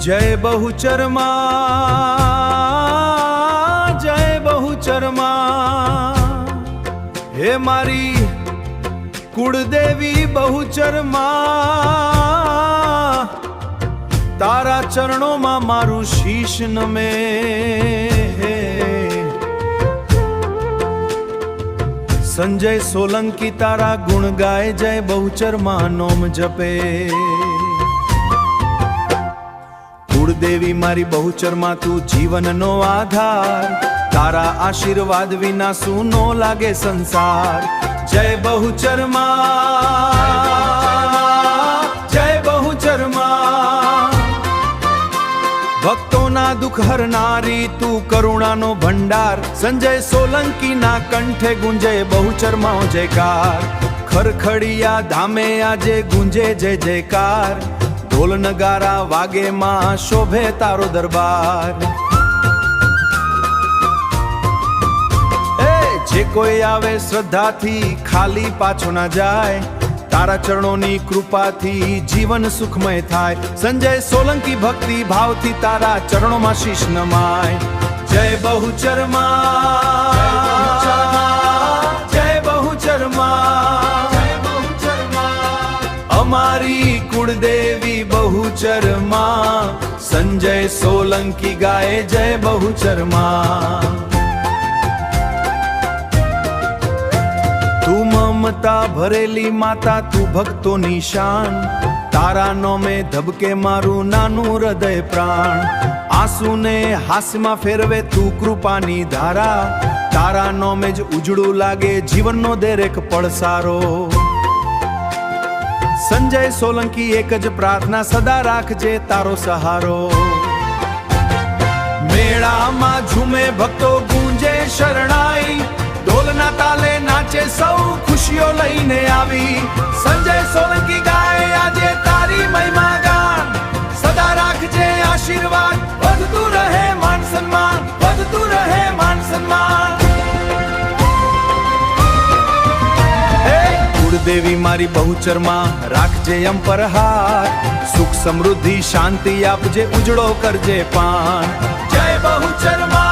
जय बहुचर मां, जय बहुचर मां, हे मारी कुळदेवी बहुचर मां, तारा चरणों मां मारू शीश नमे। संजय सोलंकी तारा गुण गाए, जय बहुचर मां नोम जपे। कुळदेवी मारी बहुचर मां तू जीवन नो आधार, तारा आशीर्वाद विना सूनो लागे संसार। जय बहुचर मां, जय बहुचर मां, भक्तों ना दुख हरनारी तू करुणा नो भंडार। संजय सोलंकी ना कंठे गुंजे बहुचर मां जयकार। खरखड़िया धामे आजे गुंजे जय जयकार, ढोल नगारा वागे मां शोभे तारो दरबार। जे कोई आवे श्रद्धा थी खाली पाछो ना जाए, तारा चरणों नी कृपा थी जीवन सुखमय थाय। संजय सोलंकी भक्ति भाव थी तारा चरणों में शीश नमाय। जय बहुचर मां, जय बहुचर मां, अमारी कुळदेवी बहुचर मां। संजय सोलंकी गाए जय बहुचर मां। तू ममता भरेली माता तू भक्तो निशान, तारा नो में धबके मारू नानू हृदय प्राण। आंसू ने हास्य में फेरवे तू कृपानी धारा, तारा नो में ज उजड़ू लागे जीवन नो दरेक पड़सारो। संजय सोलंकी एक ज प्रार्थना सदा राखजे तारो सहारो। मेळा में झूमे भक्तो गूंजे शरणाई, ढोलना ताले नाचे सौ खुशियों लईने आवी। संजय सोलंकी गाए आजे तारी महिमा गान, सदा राखजे आशीर्वाद વધતું રહે मान सम्मान, વધતું રહે मान सम्मान। कुळदेवी मारी बहुचर मां राखजे यम पर हार, सुख समृद्धि शांति आपजे उजड़ो करजे पान। जय बहुचर मां।